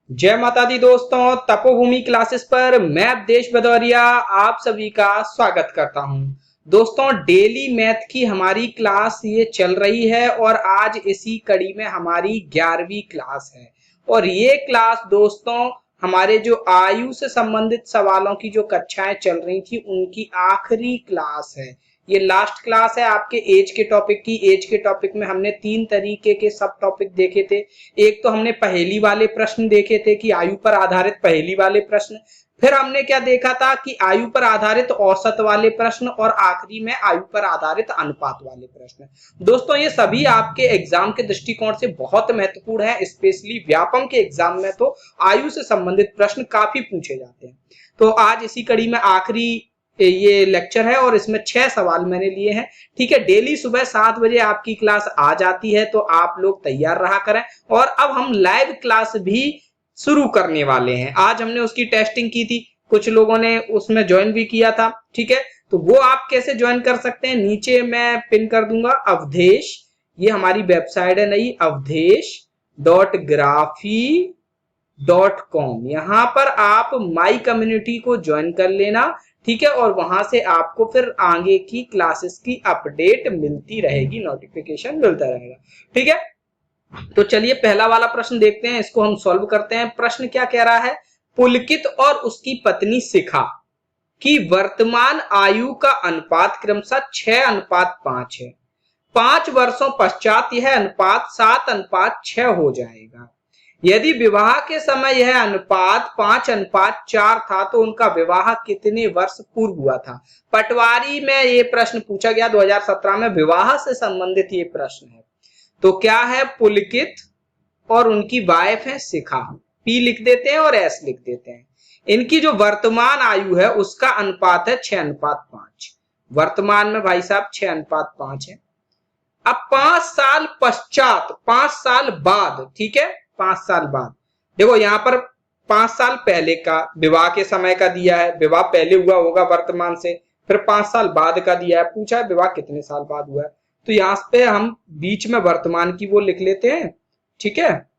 जय माता दी दोस्तों, तपोभूमि क्लासेस पर मैं अवधेश भदौरिया आप सभी का स्वागत करता हूं। दोस्तों, डेली मैथ की हमारी क्लास ये चल रही है और आज इसी कड़ी में हमारी 11वीं क्लास है। और ये क्लास दोस्तों हमारे जो आयु से संबंधित सवालों की जो कक्षाएं चल रही थी उनकी आखिरी क्लास है। ये लास्ट क्लास है आपके एज के टॉपिक की। एज के टॉपिक में हमने 3 तरीके के सब टॉपिक देखे थे। एक तो हमने पहेली वाले प्रश्न देखे थे कि आयु पर आधारित पहेली वाले प्रश्न, फिर हमने क्या देखा था कि आयु पर आधारित औसत वाले प्रश्न, और आखिरी में आयु पर आधारित अनुपात वाले प्रश्न। दोस्तों, ये सभी आपके एग्जाम के दृष्टिकोण से बहुत महत्वपूर्ण है। स्पेशली व्यापम के एग्जाम में तो आयु से संबंधित प्रश्न काफी पूछे जाते हैं। तो आज इसी कड़ी में आखिरी ये लेक्चर है और इसमें 6 सवाल मैंने लिए हैं। ठीक है, डेली सुबह 7 बजे आपकी क्लास आ जाती है, तो आप लोग तैयार रहा करें। और अब हम लाइव क्लास भी शुरू करने वाले हैं। आज हमने उसकी टेस्टिंग की थी, कुछ लोगों ने उसमें ज्वाइन भी किया था। ठीक है, तो वो आप कैसे ज्वाइन कर सकते हैं, नीचे मैं पिन कर दूंगा। अवधेश, ये हमारी वेबसाइट है नई, अवधेश.ग्राफी.com। यहाँ पर आप माई कम्युनिटी को ज्वाइन कर लेना। ठीक है, और वहां से आपको फिर आगे की क्लासेस की अपडेट मिलती रहेगी, नोटिफिकेशन मिलता रहेगा। ठीक है, तो चलिए पहला वाला प्रश्न देखते हैं, इसको हम सॉल्व करते हैं। प्रश्न क्या कह रहा है, पुलकित और उसकी पत्नी शिखा की वर्तमान आयु का अनुपात क्रमशः 6:5 है। 5 वर्षों पश्चात यह अनुपात 7:6 हो जाएगा। यदि विवाह के समय यह अनुपात 5:4 था तो उनका विवाह कितने वर्ष पूर्व हुआ था। पटवारी में ये प्रश्न पूछा गया 2017 में, विवाह से संबंधित ये प्रश्न है। तो क्या है, पुलकित और उनकी वाइफ है शिखा, पी लिख देते हैं और एस लिख देते हैं। इनकी जो वर्तमान आयु है उसका अनुपात है 6:5। वर्तमान में भाई साहब 6:5 है। अब 5 साल पश्चात, 5 साल बाद, ठीक है, 5 साल बाद, देखो यहां पर 5 साल पहले का विवाह के समय का दिया है, विवाह पहले हुआ होगा वर्तमान से, फिर 5 साल बाद का दिया है, पूछा है विवाह कितने साल बाद हुआ है। तो यहां पे हम बीच में वर्तमान की वो लिख लेते हैं। ठीक है,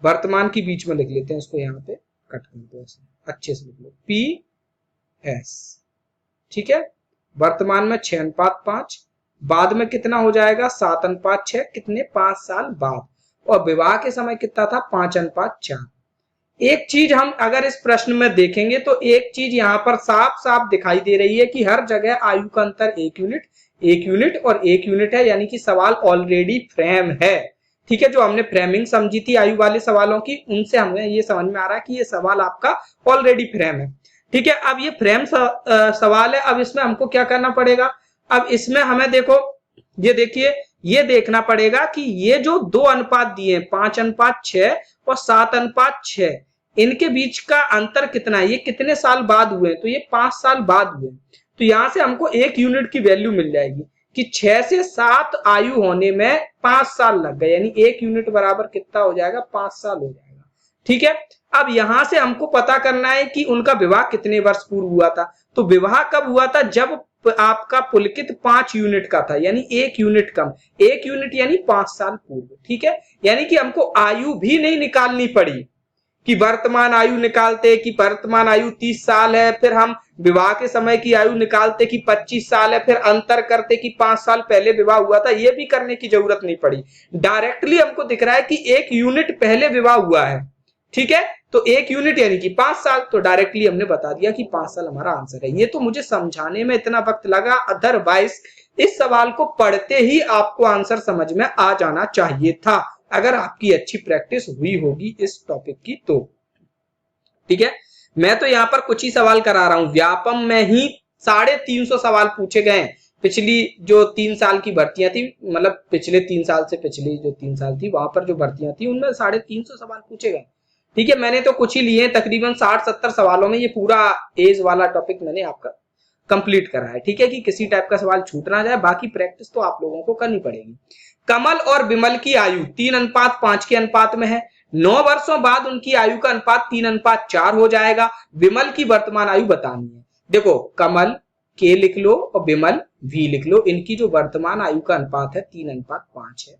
वर्तमान की बीच में लिख लेते हैं, इसको यहाँ पे कट कर दो, ऐसे अच्छे से लिख लो, पी एस। ठीक है, वर्तमान में 6:5, बाद में कितना हो जाएगा 7:6, कितने 5 साल बाद, और विवाह के समय कितना था 5:4। एक चीज हम अगर इस प्रश्न में देखेंगे तो एक चीज यहाँ पर साफ साफ दिखाई दे रही है कि हर जगह आयु का अंतर 1 यूनिट, 1 यूनिट और 1 यूनिट है, यानी कि सवाल ऑलरेडी फ्रेम है। ठीक है, जो हमने फ्रेमिंग समझी थी आयु वाले सवालों की, उनसे हमें ये समझ में आ रहा है कि ये सवाल आपका ऑलरेडी फ्रेम है। ठीक है, अब ये फ्रेम सवाल है। अब इसमें हमको क्या करना पड़ेगा, अब इसमें हमें देखो, ये देखिए, ये देखना पड़ेगा कि ये जो दो अनुपात दिए 5:6 और 7:6, इनके बीच का अंतर कितना है, ये कितने साल बाद हुए, तो ये 5 साल बाद हुए। तो यहां से हमको 1 यूनिट की वैल्यू मिल जाएगी कि 6 से 7 आयु होने में 5 साल लग गए, यानी 1 यूनिट बराबर कितना हो जाएगा, 5 साल हो जाएगा। ठीक है, अब यहां से हमको पता करना है कि उनका विवाह कितने वर्ष पूर्व हुआ था। तो विवाह कब हुआ था, जब आपका पुलकित 5 यूनिट का था, यानी 1 यूनिट कम, 1 यूनिट यानी 5 साल पूर्व। ठीक है, यानी कि हमको आयु भी नहीं निकालनी पड़ी कि वर्तमान आयु निकालते कि वर्तमान आयु 30 साल है, फिर हम विवाह के समय की आयु निकालते कि 25 साल है, फिर अंतर करते कि 5 साल पहले विवाह हुआ था, ये भी करने की जरूरत नहीं पड़ी। डायरेक्टली हमको दिख रहा है कि 1 यूनिट पहले विवाह हुआ है। ठीक है, तो 1 यूनिट यानी कि 5 साल, तो डायरेक्टली हमने बता दिया कि 5 साल हमारा आंसर है। ये तो मुझे समझाने में इतना वक्त लगा, अदरवाइज इस सवाल को पढ़ते ही आपको आंसर समझ में आ जाना चाहिए था, अगर आपकी अच्छी प्रैक्टिस हुई होगी इस टॉपिक की तो। ठीक है, मैं तो यहाँ पर कुछ ही सवाल करा रहा हूं। व्यापम में ही 350 सवाल पूछे गए। पिछली जो 3 साल की भर्तियां थी, मतलब पिछले 3 साल से पिछली जो 3 साल थी, वहां पर जो भर्तियां थी उनमें 350 सवाल पूछे गए। ठीक है, मैंने तो कुछ ही लिए, तकरीबन 60-70 सवालों में ये पूरा एज वाला टॉपिक मैंने आपका कंप्लीट करा है। ठीक है, कि किसी टाइप का सवाल छूट ना जाए, बाकी प्रैक्टिस तो आप लोगों को करनी पड़ेगी। कमल और विमल की आयु 3:5 के अनुपात में है। 9 वर्षों बाद उनकी आयु का अनुपात 3:4 हो जाएगा। विमल की वर्तमान आयु बतानी है। देखो, कमल के लिख लो और विमल वी लिख लो, इनकी जो वर्तमान आयु का अनुपात है 3:5 है।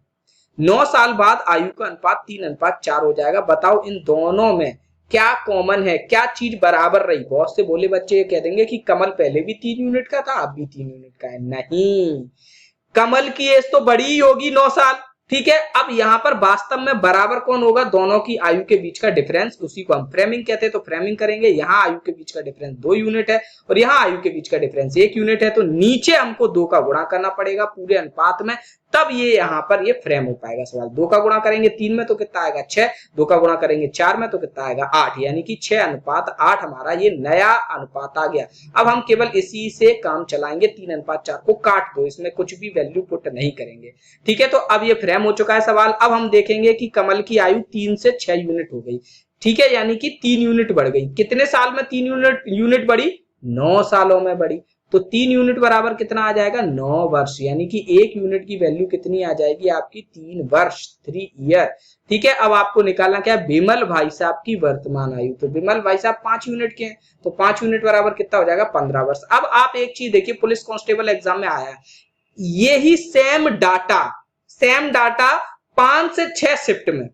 9 साल बाद आयु का अनुपात 3:4 हो जाएगा। बताओ इन दोनों में क्या कॉमन है, क्या चीज बराबर रही। बहुत से बोले बच्चे कह देंगे कि कमल पहले भी 3 यूनिट का था, अब भी 3 यूनिट का है। नहीं, कमल की एज तो बड़ी ही होगी 9 साल। ठीक है, अब यहां पर वास्तव में बराबर कौन होगा, दोनों की आयु के बीच का डिफरेंस, उसी को हम फ्रेमिंग कहते हैं। तो फ्रेमिंग करेंगे, यहाँ आयु के बीच का डिफरेंस 2 यूनिट है और यहाँ आयु के बीच का डिफरेंस 1 यूनिट है। तो नीचे हमको 2 का गुणा करना पड़ेगा पूरे अनुपात में, तब ये यहाँ पर ये फ्रेम हो पाएगा सवाल। 2 का गुणा करेंगे 3 में तो कितना आएगा 6, 2 का गुणा करेंगे 4 में तो कितना आएगा 8, यानी कि 6:8 हमारा ये नया अनुपात आ गया। अब हम केवल इसी से काम चलाएंगे, 3:4 को काट दो, इसमें कुछ भी वैल्यू पुट नहीं करेंगे। ठीक है, तो अब ये फ्रेम हो चुका है सवाल। अब हम देखेंगे कि कमल की आयु 3 से 6 यूनिट हो गई। ठीक है, यानी कि 3 यूनिट बढ़ गई। कितने साल में 3 यूनिट बढ़ी, 9 सालों में बढ़ी। तो 3 यूनिट बराबर कितना आ जाएगा 9 वर्ष, यानी कि 1 यूनिट की वैल्यू कितनी आ जाएगी आपकी 3 वर्ष, 3 ईयर। ठीक है, अब आपको निकालना क्या है, बिमल भाई साहब की वर्तमान आयु। तो बिमल भाई साहब 5 यूनिट के हैं, तो 5 यूनिट बराबर कितना हो जाएगा 15 वर्ष। अब आप एक चीज देखिए, पुलिस कांस्टेबल एग्जाम में आया है, यही सेम डाटा 5 से 6 शिफ्ट में,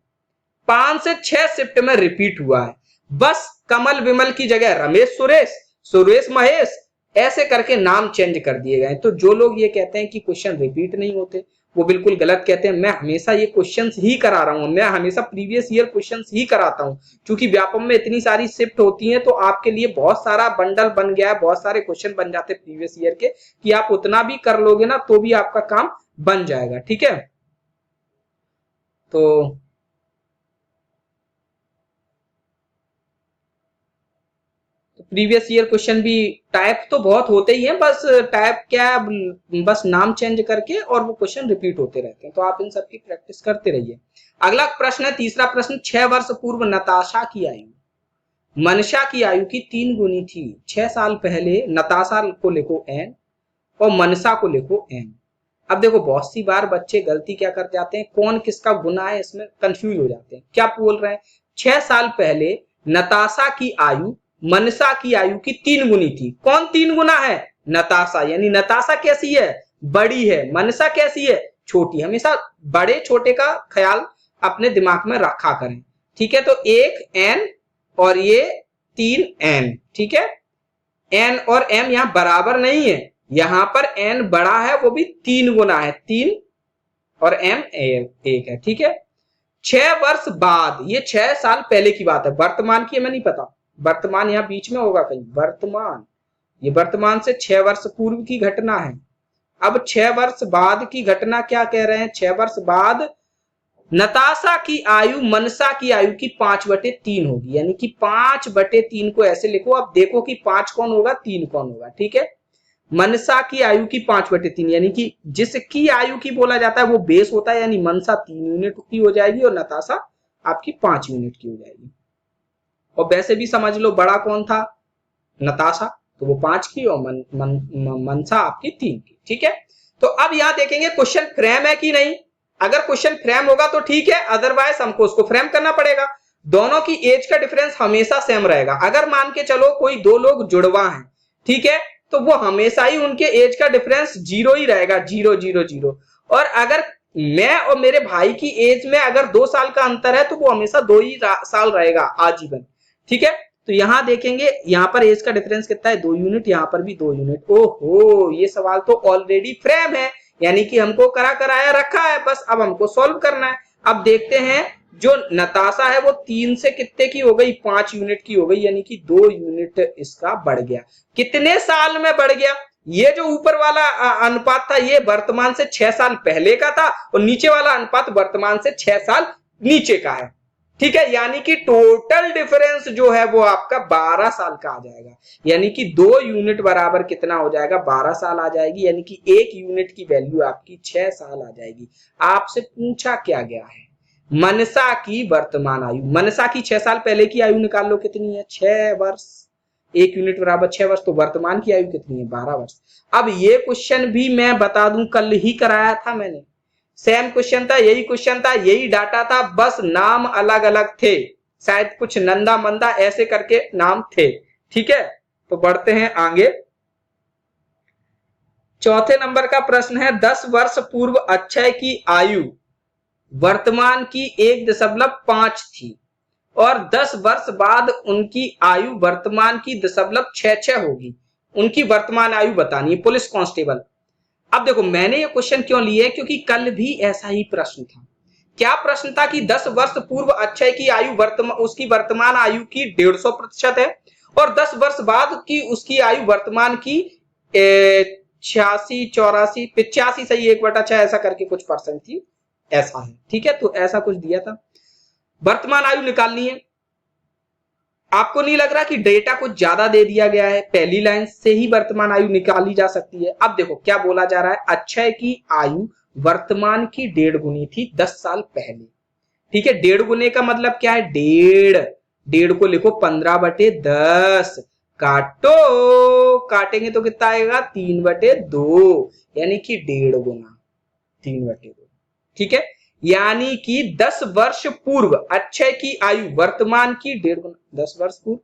5 से 6 शिफ्ट में रिपीट हुआ है। बस कमल विमल की जगह रमेश सुरेश, सुरेश महेश, ऐसे करके नाम चेंज कर दिए गए। तो जो लोग ये कहते हैं कि क्वेश्चन रिपीट नहीं होते, वो बिल्कुल गलत कहते हैं। मैं हमेशा ये क्वेश्चंस ही करा रहा हूं, मैं हमेशा प्रीवियस ईयर क्वेश्चंस ही कराता हूं, क्योंकि व्यापम में इतनी सारी शिफ्ट होती हैं तो आपके लिए बहुत सारा बंडल बन गया है, बहुत सारे क्वेश्चन बन जाते हैं प्रीवियस ईयर के, कि आप उतना भी कर लोगे ना तो भी आपका काम बन जाएगा। ठीक है, तो प्रीवियस ईयर क्वेश्चन भी टाइप तो बहुत होते ही हैं, बस टाइप क्या, बस नाम चेंज करके और वो क्वेश्चन रिपीट होते रहते हैं। तो आप इन सब की प्रैक्टिस करते रहिए। अगला प्रश्न है, तीसरा प्रश्न, 6 वर्ष पूर्व नताशा की आयु मनशा की आयु की 3 गुनी थी। 6 साल पहले नताशा को लिखो n और मनसा को लिखो n। अब देखो बहुत सी बार बच्चे गलती क्या कर जाते हैं, कौन किसका गुना है इसमें कंफ्यूज हो जाते हैं। क्या बोल रहे हैं, 6 साल पहले नताशा की आयु मनसा की आयु की 3 गुनी थी। कौन 3 गुना है, नताशा, यानी नताशा कैसी है, बड़ी है, मनसा कैसी है, छोटी। हमेशा बड़े छोटे का ख्याल अपने दिमाग में रखा करें। ठीक है, तो 1 n और ये 3 n। ठीक है, n और m यहां बराबर नहीं है, यहां पर n बड़ा है, वो भी 3 गुना है, 3 और m 1 है। ठीक है, 6 वर्ष बाद, ये 6 साल पहले की बात है, वर्तमान की हमें नहीं पता, वर्तमान यहां बीच में होगा कहीं, वर्तमान, ये वर्तमान से 6 वर्ष पूर्व की घटना है। अब 6 वर्ष बाद की घटना क्या कह रहे हैं, 6 वर्ष बाद नताशा की आयु मनसा की आयु की 5/3 होगी, यानी कि 5/3 को ऐसे लिखो। अब देखो कि 5 कौन होगा 3 कौन होगा। ठीक है, मनसा की आयु की 5/3, यानी कि जिसकी आयु की बोला जाता है वो बेस होता है, यानी मनसा 3 यूनिट की हो जाएगी और नताशा आपकी 5 यूनिट की हो जाएगी। और वैसे भी समझ लो बड़ा कौन था, नताशा, तो वो 5 की और मनसा आपकी 3 की। ठीक है, तो अब यहां देखेंगे क्वेश्चन फ्रेम है कि नहीं। अगर क्वेश्चन फ्रेम होगा तो ठीक है, अदरवाइज हमको उसको फ्रेम करना पड़ेगा। दोनों की एज का डिफरेंस हमेशा सेम रहेगा। अगर मान के चलो कोई 2 लोग जुड़वा हैं, ठीक है, तो वो हमेशा ही उनके एज का डिफरेंस 0 ही रहेगा, 0 0 0। और अगर मैं और मेरे भाई की एज में अगर 2 साल का अंतर है तो वो हमेशा 2 ही साल रहेगा आजीवन। ठीक है, तो यहां देखेंगे, यहां पर एज का डिफरेंस कितना है 2 यूनिट, यहां पर भी 2 यूनिट। ओहो, ये सवाल तो ऑलरेडी फ्रेम है, यानी कि हमको करा कराया रखा है, बस अब हमको सॉल्व करना है। अब देखते हैं, जो नताशा है वो 3 से कितने की हो गई, 5 यूनिट की हो गई, यानी कि 2 यूनिट इसका बढ़ गया। कितने साल में बढ़ गया, ये जो ऊपर वाला अनुपात था ये वर्तमान से 6 साल पहले का था और नीचे वाला अनुपात वर्तमान से 6 साल नीचे का है। ठीक है, यानी कि टोटल डिफरेंस जो है वो आपका 12 साल का आ जाएगा, यानी कि 2 यूनिट बराबर कितना हो जाएगा 12 साल आ जाएगी, यानी कि 1 यूनिट की वैल्यू आपकी 6 साल आ जाएगी। आपसे पूछा क्या गया है, मनसा की वर्तमान आयु, मनसा की 6 साल पहले की आयु निकाल लो, कितनी है 6 वर्ष, 1 यूनिट बराबर 6 वर्ष, तो वर्तमान की आयु कितनी है 12 वर्ष। अब ये क्वेश्चन भी मैं बता दूं कल ही कराया था मैंने, सेम क्वेश्चन था, यही क्वेश्चन था, यही डाटा था, बस नाम अलग अलग थे, शायद कुछ नंदा मंदा ऐसे करके नाम थे। ठीक है, तो बढ़ते हैं आगे। चौथे नंबर का प्रश्न है, 10 वर्ष पूर्व अक्षय की आयु वर्तमान की 1.5 थी और 10 वर्ष बाद उनकी आयु वर्तमान की 0.66 होगी। उनकी वर्तमान आयु बतानी है पुलिस कांस्टेबल। अब देखो मैंने ये क्वेश्चन क्यों लिए, क्योंकि कल भी ऐसा ही प्रश्न था। क्या प्रश्न था कि 10 वर्ष पूर्व अक्षय की आयु उसकी वर्तमान आयु की 150% है और 10 वर्ष बाद की उसकी आयु वर्तमान की 86, 84, 85 सही 1/6 ऐसा करके कुछ परसेंट थी, ऐसा है। ठीक है, तो ऐसा कुछ दिया था। वर्तमान आयु निकालनी है। आपको नहीं लग रहा कि डेटा कुछ ज्यादा दे दिया गया है? पहली लाइन से ही वर्तमान आयु निकाली जा सकती है। अब देखो क्या बोला जा रहा है, अक्षय की आयु वर्तमान की 1.5 गुनी थी 10 साल पहले। ठीक है, 1.5 गुने का मतलब क्या है, 1.5 को लिखो 15/10, काटो, काटेंगे तो कितना आएगा 3/2, यानी कि 1.5 गुना 3/2। ठीक है, यानी कि 10 वर्ष पूर्व अक्षय की आयु वर्तमान की 1.5 गुना 10 वर्ष पूर्व।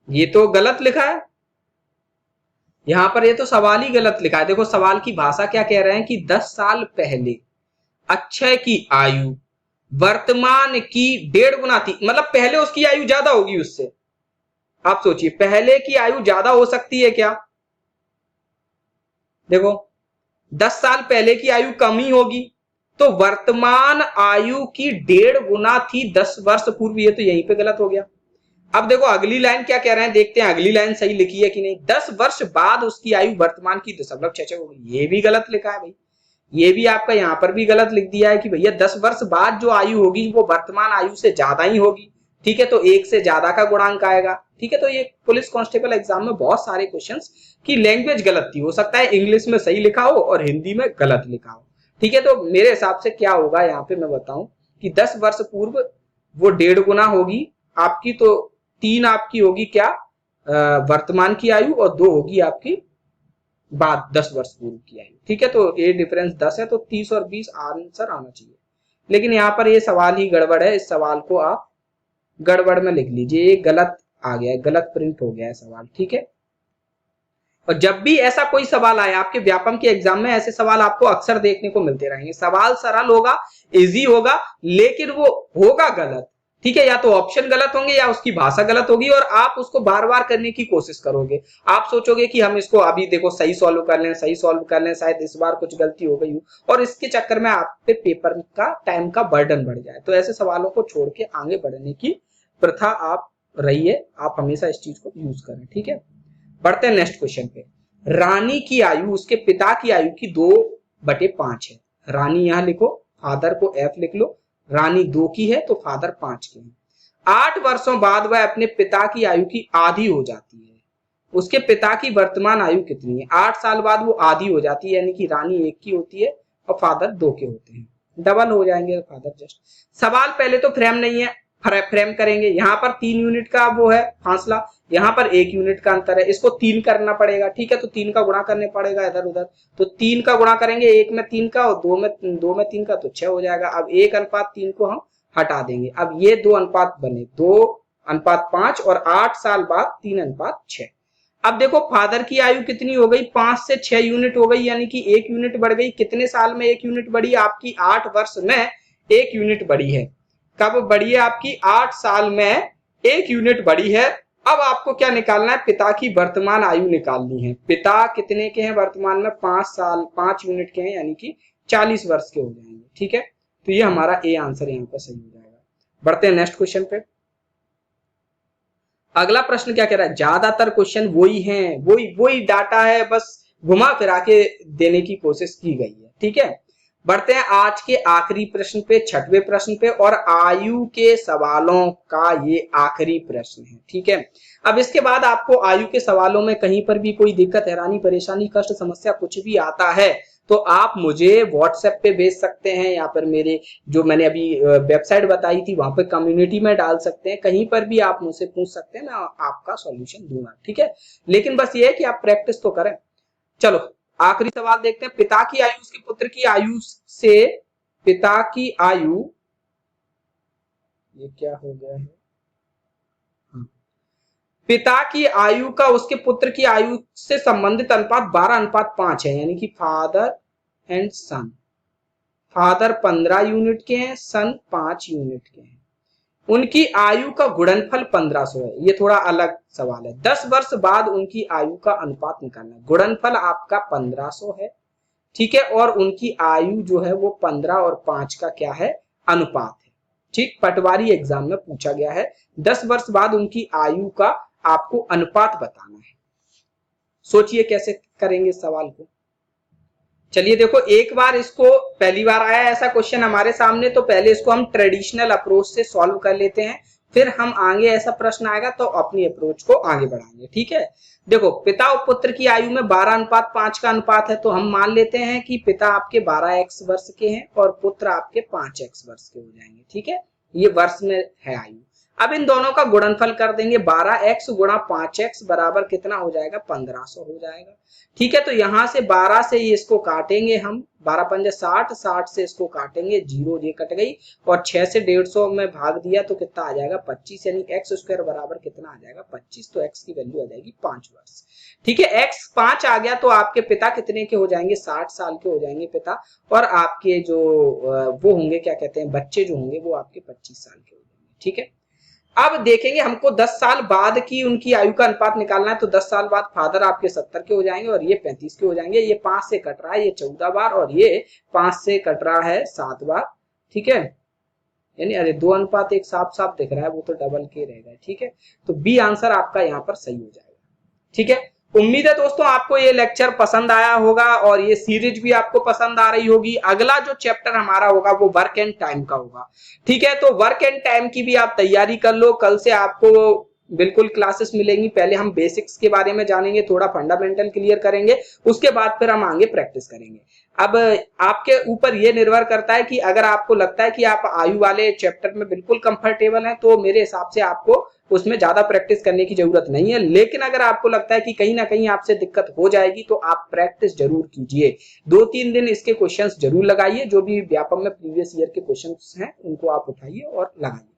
ये तो गलत लिखा है यहां पर, ये तो सवाल ही गलत लिखा है। देखो सवाल की भाषा क्या कह रहे हैं कि 10 साल पहले अक्षय की आयु वर्तमान की 1.5 गुना थी, मतलब पहले उसकी आयु ज्यादा होगी उससे। आप सोचिए पहले की आयु ज्यादा हो सकती है क्या? देखो 10 साल पहले की आयु कम ही होगी, तो वर्तमान आयु की 1.5 गुना थी 10 वर्ष पूर्व, ये तो यहीं पे गलत हो गया। अब देखो अगली लाइन क्या कह रहे हैं, देखते हैं अगली लाइन सही लिखी है कि नहीं। 10 वर्ष बाद उसकी आयु वर्तमान की 0.66 होगी, ये भी गलत लिखा है भाई। ये भी आपका यहां पर भी गलत लिख दिया है कि भैया 10 वर्ष बाद जो आयु होगी वो वर्तमान आयु से ज्यादा ही होगी। ठीक है, तो 1 से ज्यादा का गुणांक आएगा। ठीक है, तो ये पुलिस कांस्टेबल एग्जाम में बहुत सारे क्वेश्चंस की लैंग्वेज गलत थी, हो सकता है इंग्लिश में सही लिखा हो और हिंदी में गलत लिखा हो। ठीक है, तो मेरे हिसाब से क्या होगा यहाँ पे मैं बताऊं कि 10 वर्ष पूर्व वो 1.5 गुना होगी आपकी, तो 3 आपकी होगी क्या वर्तमान की आयु और 2 होगी आपकी बाद 10 वर्ष पूर्व की आयु। ठीक है, तो ये डिफरेंस 10 है, तो 30 और 20 आंसर आना चाहिए। लेकिन यहाँ पर ये सवाल ही गड़बड़ है, इस सवाल को आप गड़बड़ में लिख लीजिए, ये गलत आ गया है, गलत प्रिंट हो गया है सवाल। ठीक है, और जब भी ऐसा कोई सवाल आए आपके व्यापम के एग्जाम में, ऐसे सवाल आपको अक्सर देखने को मिलते रहेंगे। सवाल सरल होगा, इजी होगा, लेकिन वो होगा गलत। ठीक है, या तो ऑप्शन गलत होंगे या उसकी भाषा गलत होगी और आप उसको बार बार करने की कोशिश करोगे। आप सोचोगे कि हम इसको अभी देखो सही सॉल्व कर लें, सही सॉल्व कर लें, शायद इस बार कुछ गलती हो गई हो, और इसके चक्कर में आप पे पेपर का टाइम का बर्डन बढ़ जाए। तो ऐसे सवालों को छोड़ के आगे बढ़ने की प्रथा आप रहिए, आप हमेशा इस चीज को यूज करें। ठीक है, बढ़ते हैं नेक्स्ट क्वेश्चन पे। रानी की आयु उसके पिता की आयु की 2/5 है। रानी यहां लिखो, फादर को F लिख लो, रानी 2 की है तो फादर 5 के हैं। 8 वर्षों बाद वह अपने पिता की आयु की आधी हो जाती है। उसके पिता की वर्तमान आयु कितनी है? 8 साल बाद वो आधी हो जाती है, यानी कि रानी 1 की होती है और फादर 2 के होते हैं, डबल हो जाएंगे फादर जस्ट। सवाल पहले तो फ्रेम नहीं है, फ्रेम करेंगे। यहाँ पर 3 यूनिट का वो है फासला, यहाँ पर 1 यूनिट का अंतर है, इसको 3 करना पड़ेगा। ठीक है, तो 3 का गुणा करने पड़ेगा इधर उधर, तो 3 का गुणा करेंगे, 1 में 3 का और 2 में 3 का, तो 6 हो जाएगा। अब 1:3 को हम हटा देंगे, अब ये 2 अनुपात बने, 2:5 और 8 साल बाद 3:6। अब देखो फादर की आयु कितनी हो गई, 5 से 6 यूनिट हो गई, यानी कि 1 यूनिट बढ़ गई। कितने साल में 1 यूनिट बढ़ी आपकी? 8 वर्ष में 1 यूनिट बढ़ी है। कब बढ़ी है आपकी? 8 साल में 1 यूनिट बढ़ी है। अब आपको क्या निकालना है? पिता की वर्तमान आयु निकालनी है। पिता कितने के हैं वर्तमान में? 5 यूनिट के हैं, यानी कि 40 वर्ष के हो जाएंगे। ठीक है, तो ये हमारा ए आंसर यहाँ पर सही हो जाएगा। बढ़ते हैं नेक्स्ट क्वेश्चन पे। अगला प्रश्न क्या कह रहा है? ज्यादातर क्वेश्चन वही हैं, वही डाटा है, बस घुमा फिरा के देने की कोशिश की गई है। ठीक है, बढ़ते हैं आज के आखिरी प्रश्न पे, 6वें प्रश्न पे, और आयु के सवालों का ये आखिरी प्रश्न है। ठीक है, अब इसके बाद आपको आयु के सवालों में कहीं पर भी कोई दिक्कत, हैरानी, परेशानी, कष्ट, समस्या कुछ भी आता है तो आप मुझे व्हाट्सएप पे भेज सकते हैं, या फिर मेरे जो मैंने अभी वेबसाइट बताई थी वहां पे कम्युनिटी में डाल सकते हैं, कहीं पर भी आप मुझसे पूछ सकते हैं, मैं आपका सॉल्यूशन दूंगा। ठीक है, लेकिन बस ये है कि आप प्रैक्टिस तो करें। चलो आखिरी सवाल देखते हैं। पिता की आयु उसके पुत्र की आयु से, पिता की आयु, ये क्या हो गया है, पिता की आयु का उसके पुत्र की आयु से संबंधित अनुपात 12:5 है, यानी कि father and son. Father 15 unit के हैं, सन 5 यूनिट के हैं, उनकी आयु का गुणनफल 1500 है। ये थोड़ा अलग सवाल है। 10 वर्ष बाद उनकी आयु का अनुपात निकालना है। गुणनफल आपका 1500 है, ठीक है, और उनकी आयु जो है वो 15 और 5 का क्या है, अनुपात है। ठीक, पटवारी एग्जाम में पूछा गया है। 10 वर्ष बाद उनकी आयु का आपको अनुपात बताना है। सोचिए कैसे करेंगे सवाल को। चलिए देखो, एक बार इसको पहली बार आया ऐसा क्वेश्चन हमारे सामने, तो पहले इसको हम ट्रेडिशनल अप्रोच से सॉल्व कर लेते हैं, फिर हम आगे ऐसा प्रश्न आएगा तो अपनी अप्रोच को आगे बढ़ाएंगे। ठीक है, देखो पिता और पुत्र की आयु में 12:5 का अनुपात है, तो हम मान लेते हैं कि पिता आपके 12x वर्ष के हैं और पुत्र आपके 5x वर्ष के हो जाएंगे। ठीक है, ये वर्ष में है आयु। अब इन दोनों का गुणनफल कर देंगे, 12x गुणा 5x बराबर कितना हो जाएगा, 1500 हो जाएगा। ठीक है, तो यहां से 12 से इसको काटेंगे हम, 12 पंजे 60, 60 से इसको काटेंगे, 0 ये कट गई, और 6 से 150 में भाग दिया तो कितना आ जाएगा, 25, यानी x स्क्वायर बराबर कितना आ जाएगा, 25। तो x की वैल्यू आ जाएगी 5 वर्ष। ठीक है, x 5 आ गया तो आपके पिता कितने के हो जाएंगे, 60 साल के हो जाएंगे पिता, और आपके जो वो होंगे क्या कहते हैं, बच्चे जो होंगे वो आपके 25 साल के हो जाएंगे। ठीक है, अब देखेंगे हमको 10 साल बाद की उनकी आयु का अनुपात निकालना है, तो 10 साल बाद फादर आपके 70 के हो जाएंगे और ये 35 के हो जाएंगे। ये 5 से कट रहा है, ये 14 बार, और ये 5 से कट रहा है 7 बार। ठीक है, यानी अरे 2 अनुपात एक साफ साफ दिख रहा है, वो तो डबल के रहेगा। ठीक है, तो बी आंसर आपका यहाँ पर सही हो जाएगा। ठीक है, उम्मीद है दोस्तों आपको ये लेक्चर पसंद आया होगा और ये सीरीज भी आपको पसंद आ रही होगी। अगला जो चैप्टर हमारा होगा वो वर्क एंड टाइम का होगा। ठीक है, तो वर्क एंड टाइम की भी आप तैयारी कर लो, कल से आपको बिल्कुल क्लासेस मिलेंगी। पहले हम बेसिक्स के बारे में जानेंगे, थोड़ा फंडामेंटल क्लियर करेंगे, उसके बाद फिर हम आगे प्रैक्टिस करेंगे। अब आपके ऊपर ये निर्भर करता है कि अगर आपको लगता है कि आप आयु वाले चैप्टर में बिल्कुल कंफर्टेबल हैं, तो मेरे हिसाब से आपको उसमें ज्यादा प्रैक्टिस करने की जरूरत नहीं है। लेकिन अगर आपको लगता है कि कहीं ना कहीं आपसे दिक्कत हो जाएगी, तो आप प्रैक्टिस जरूर कीजिए। 2-3 दिन इसके क्वेश्चंस जरूर लगाइए, जो भी व्यापम में प्रीवियस ईयर के क्वेश्चंस हैं उनको आप उठाइए और लगाइए।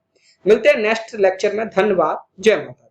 मिलते हैं नेक्स्ट लेक्चर में। धन्यवाद, जय माता।